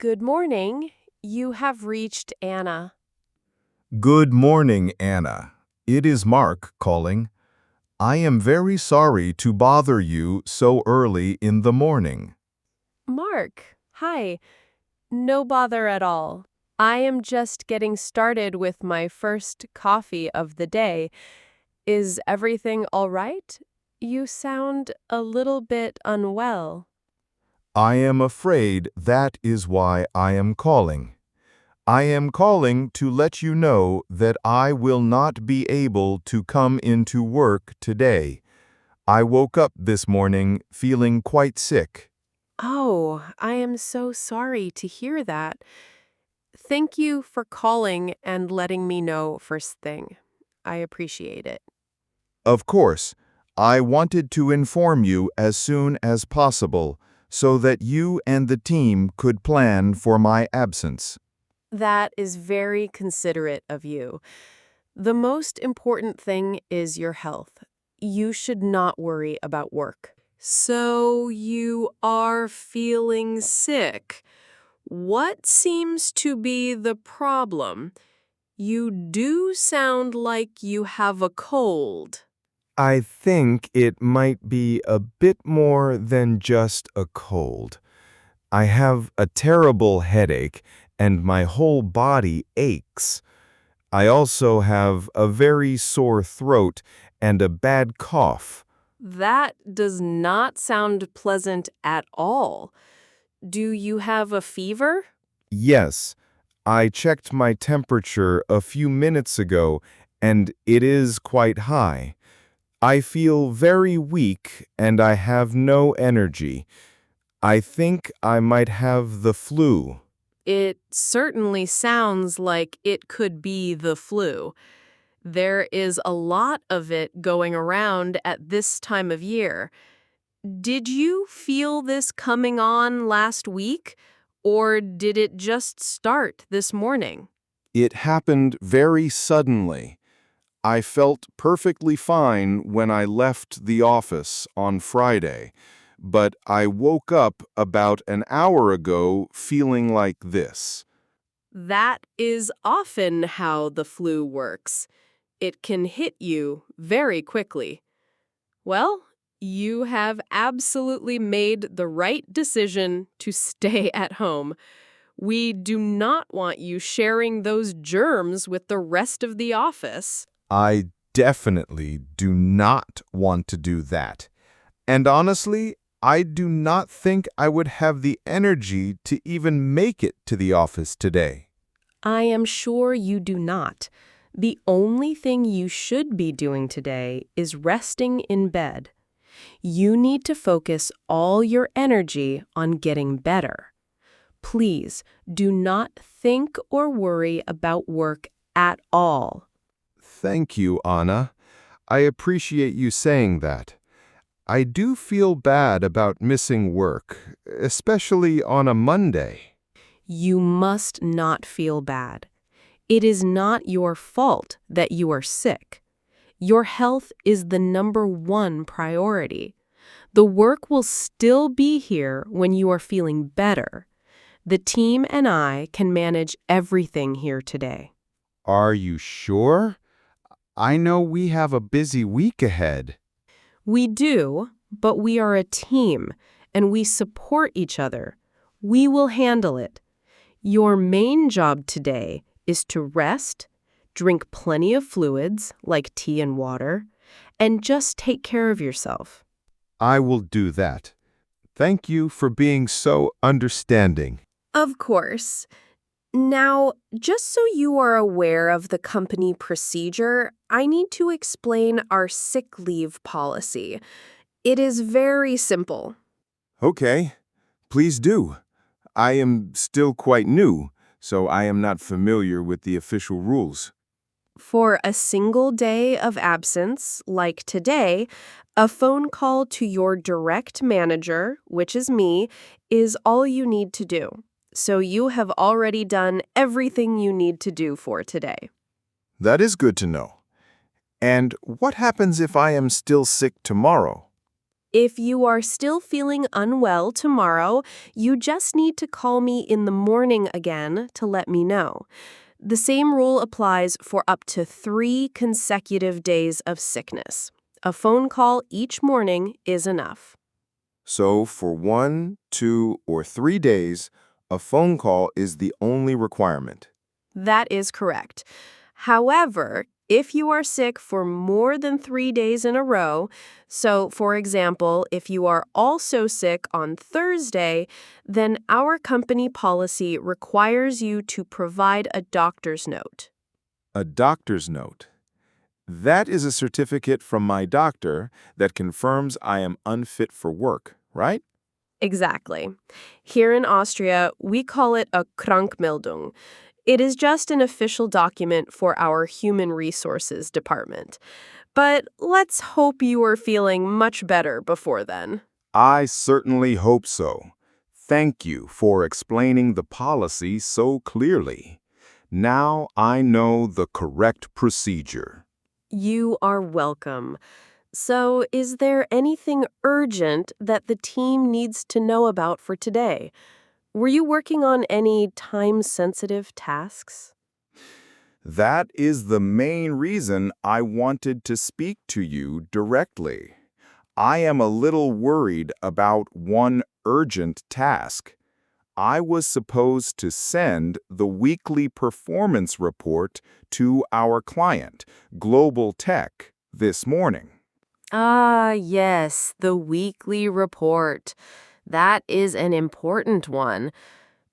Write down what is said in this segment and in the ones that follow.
Good morning. You have reached Anna. Good morning, Anna. It is Mark calling. I am very sorry to bother you so early in the morning. Mark, hi. No bother at all. I am just getting started with my first coffee of the day. Is everything all right? You sound a little bit unwell. I am afraid that is why I am calling. I am calling to let you know that I will not be able to come into work today. I woke up this morning feeling quite sick. Oh, I am so sorry to hear that. Thank you for calling and letting me know first thing. I appreciate it. Of course, I wanted to inform you as soon as possible so that you and the team could plan for my absence. That is very considerate of you. The most important thing is your health. You should not worry about work. So you are feeling sick. What seems to be the problem? You do sound like you have a cold. I think it might be a bit more than just a cold. I have a terrible headache and my whole body aches. I also have a very sore throat and a bad cough. That does not sound pleasant at all. Do you have a fever? Yes, I checked my temperature a few minutes ago and it is quite high. I feel very weak and I have no energy. I think I might have the flu. It certainly sounds like it could be the flu. There is a lot of it going around at this time of year. Did you feel this coming on last week, or did it just start this morning? It happened very suddenly. I felt perfectly fine when I left the office on Friday, but I woke up about an hour ago feeling like this. That is often how the flu works. It can hit you very quickly. Well, you have absolutely made the right decision to stay at home. We do not want you sharing those germs with the rest of the office. I definitely do not want to do that. And honestly, I do not think I would have the energy to even make it to the office today. I am sure you do not. The only thing you should be doing today is resting in bed. You need to focus all your energy on getting better. Please do not think or worry about work at all. Thank you, Anna. I appreciate you saying that. I do feel bad about missing work, especially on a Monday. You must not feel bad. It is not your fault that you are sick. Your health is the #1 priority. The work will still be here when you are feeling better. The team and I can manage everything here today. Are you sure? I know we have a busy week ahead. We do, but we are a team, and we support each other. We will handle it. Your main job today is to rest, drink plenty of fluids, like tea and water, and just take care of yourself. I will do that. Thank you for being so understanding. Of course. Now, just so you are aware of the company procedure, I need to explain our sick leave policy. It is very simple. Okay, please do. I am still quite new, so I am not familiar with the official rules. For a single day of absence, like today, a phone call to your direct manager, which is me, is all you need to do. So you have already done everything you need to do for today. That is good to know. And what happens if I am still sick tomorrow? If you are still feeling unwell tomorrow, you just need to call me in the morning again to let me know. The same rule applies for up to 3 consecutive days of sickness. A phone call each morning is enough. So for 1, 2, or 3 days, a phone call is the only requirement. That is correct. However, if you are sick for more than 3 days in a row, so for example, if you are also sick on Thursday, then our company policy requires you to provide a doctor's note. A doctor's note. That is a certificate from my doctor that confirms I am unfit for work, right? Exactly. Here in Austria, we call it a Krankmeldung. It is just an official document for our human resources department. But let's hope you are feeling much better before then. I certainly hope so. Thank you for explaining the policy so clearly. Now I know the correct procedure. You are welcome. So, is there anything urgent that the team needs to know about for today? Were you working on any time-sensitive tasks? That is the main reason I wanted to speak to you directly. I am a little worried about one urgent task. I was supposed to send the weekly performance report to our client, Global Tech, this morning. Ah, yes, the weekly report. That is an important one.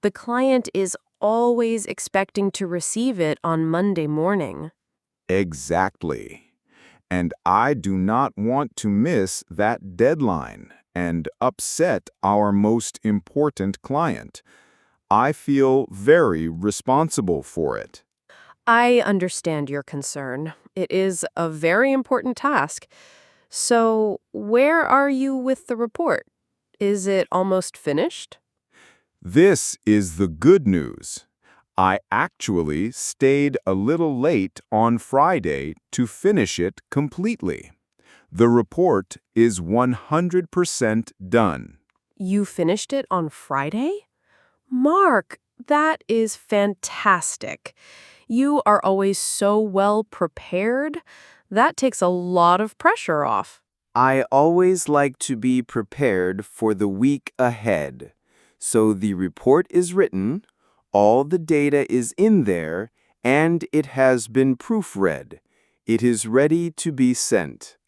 The client is always expecting to receive it on Monday morning. Exactly. And I do not want to miss that deadline and upset our most important client. I feel very responsible for it. I understand your concern. It is a very important task. So, where are you with the report? Is it almost finished? This is the good news. I actually stayed a little late on Friday to finish it completely. The report is 100% done. You finished it on Friday? Mark, that is fantastic. You are always so well prepared. That takes a lot of pressure off. I always like to be prepared for the week ahead. So the report is written, all the data is in there, and it has been proofread. It is ready to be sent.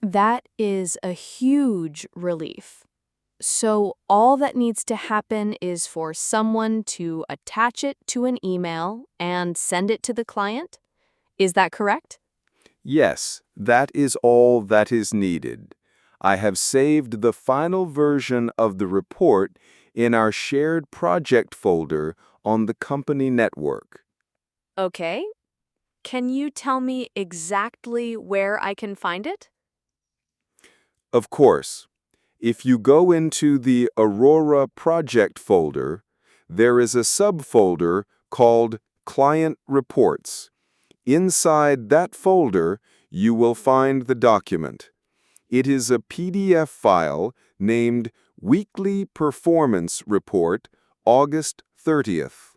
That is a huge relief. So all that needs to happen is for someone to attach it to an email and send it to the client? Is that correct? Yes, that is all that is needed. I have saved the final version of the report in our shared project folder on the company network. Okay. Can you tell me exactly where I can find it? Of course, if you go into the Aurora project folder, there is a subfolder called Client Reports. Inside that folder, you will find the document. It is a PDF file named Weekly Performance Report, August 30th.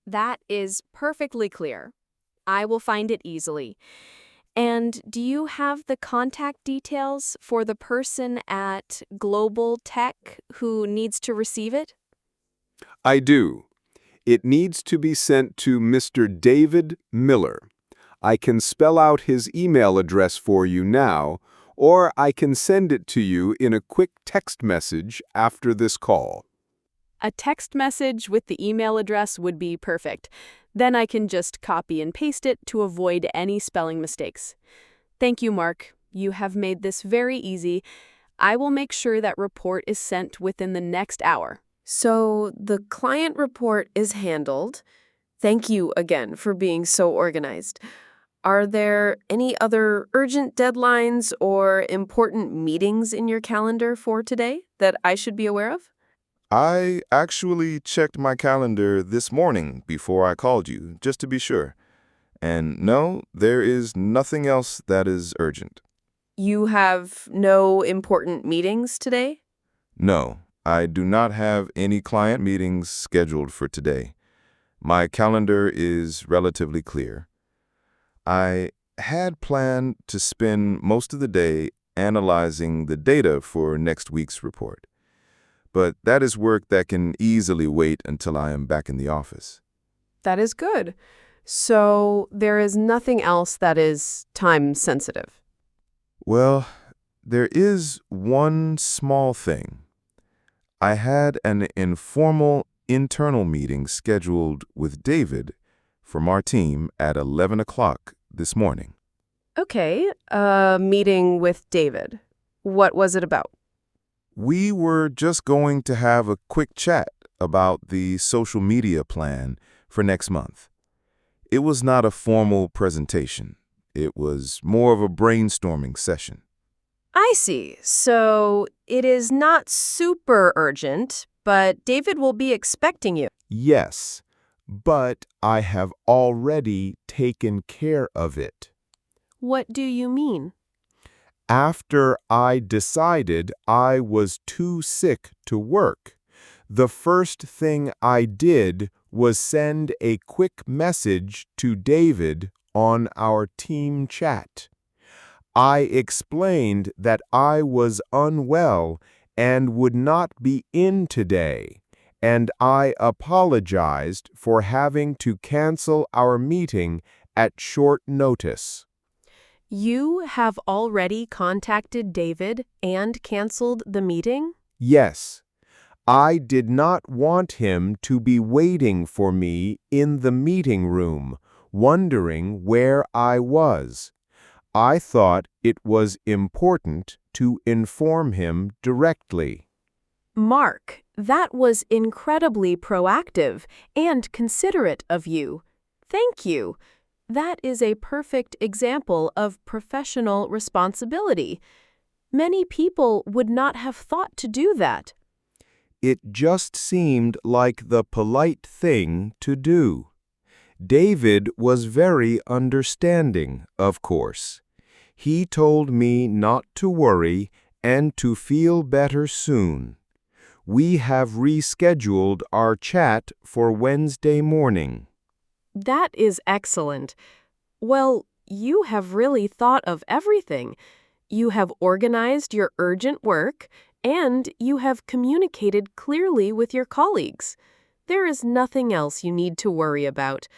That is perfectly clear. I will find it easily. And do you have the contact details for the person at Global Tech who needs to receive it? I do. It needs to be sent to Mr. David Miller. I can spell out his email address for you now, or I can send it to you in a quick text message after this call. A text message with the email address would be perfect. Then I can just copy and paste it to avoid any spelling mistakes. Thank you, Mark. You have made this very easy. I will make sure that report is sent within the next hour. So, the client report is handled. Thank you again for being so organized. Are there any other urgent deadlines or important meetings in your calendar for today that I should be aware of? I actually checked my calendar this morning before I called you, just to be sure. And no, there is nothing else that is urgent. You have no important meetings today? No, I do not have any client meetings scheduled for today. My calendar is relatively clear. I had planned to spend most of the day analyzing the data for next week's report, but that is work that can easily wait until I am back in the office. That is good. So there is nothing else that is time sensitive. Well, there is one small thing. I had an informal internal meeting scheduled with David from our team at 11 o'clock this morning. Okay, a meeting with David. What was it about? We were just going to have a quick chat about the social media plan for next month. It was not a formal presentation. It was more of a brainstorming session. I see. So it is not super urgent, but David will be expecting you. Yes, but I have already taken care of it. What do you mean? After I decided I was too sick to work, the first thing I did was send a quick message to David on our team chat. I explained that I was unwell and would not be in today, and I apologized for having to cancel our meeting at short notice. You have already contacted David and canceled the meeting? Yes, I did not want him to be waiting for me in the meeting room, wondering where I was. I thought it was important to inform him directly. Mark, that was incredibly proactive and considerate of you. Thank you. That is a perfect example of professional responsibility. Many people would not have thought to do that. It just seemed like the polite thing to do. David was very understanding, of course. He told me not to worry and to feel better soon. We have rescheduled our chat for Wednesday morning. That is excellent. Well, you have really thought of everything. You have organized your urgent work, and you have communicated clearly with your colleagues. There is nothing else you need to worry about.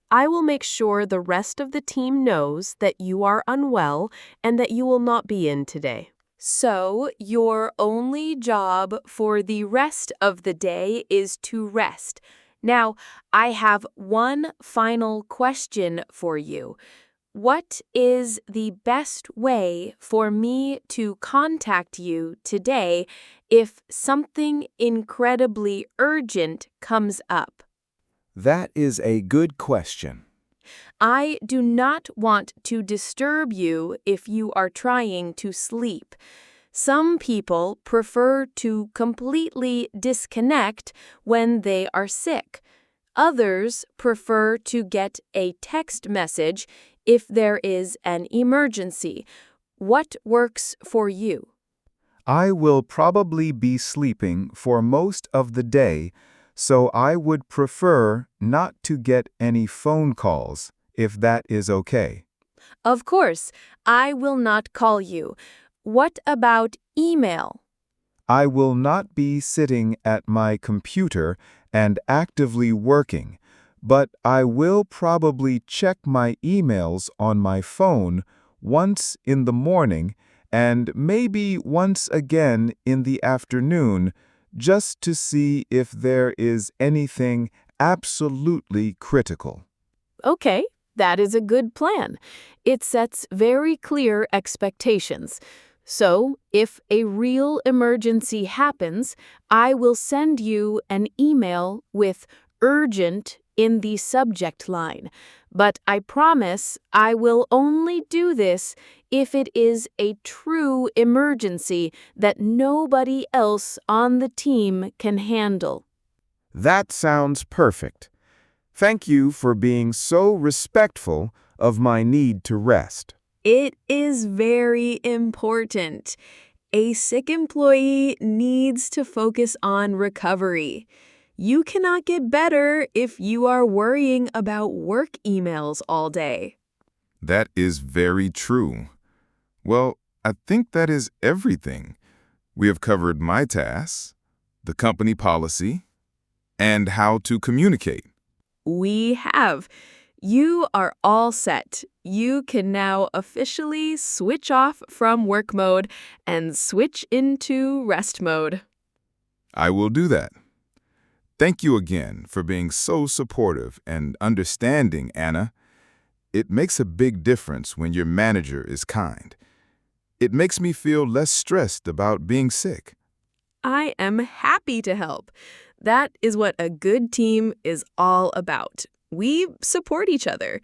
I will make sure the rest of the team knows that you are unwell and that you will not be in today. So, your only job for the rest of the day is to rest. Now, I have one final question for you. What is the best way for me to contact you today if something incredibly urgent comes up? That is a good question. I do not want to disturb you if you are trying to sleep. Some people prefer to completely disconnect when they are sick. Others prefer to get a text message if there is an emergency. What works for you? I will probably be sleeping for most of the day, so I would prefer not to get any phone calls, if that is okay. Of course, I will not call you. What about email? I will not be sitting at my computer and actively working, but I will probably check my emails on my phone once in the morning and maybe once again in the afternoon, just to see if there is anything absolutely critical. Okay, that is a good plan. It sets very clear expectations. So, if a real emergency happens, I will send you an email with urgent in the subject line. But I promise I will only do this if it is a true emergency that nobody else on the team can handle. That sounds perfect. Thank you for being so respectful of my need to rest. It is very important. A sick employee needs to focus on recovery. You cannot get better if you are worrying about work emails all day. That is very true. Well, I think that is everything. We have covered my tasks, the company policy, and how to communicate. We have. You are all set. You can now officially switch off from work mode and switch into rest mode. I will do that. Thank you again for being so supportive and understanding, Anna. It makes a big difference when your manager is kind. It makes me feel less stressed about being sick. I am happy to help. That is what a good team is all about. We support each other.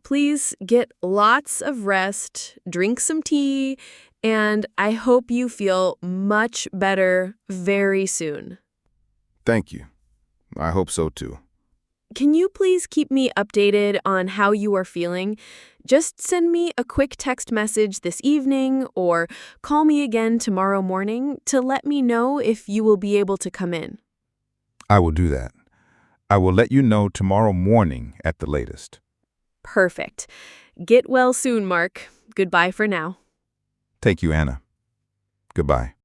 Please get lots of rest, drink some tea, and I hope you feel much better very soon. Thank you. I hope so too. Can you please keep me updated on how you are feeling? Just send me a quick text message this evening or call me again tomorrow morning to let me know if you will be able to come in. I will do that. I will let you know tomorrow morning at the latest. Perfect. Get well soon, Mark. Goodbye for now. Thank you, Anna. Goodbye.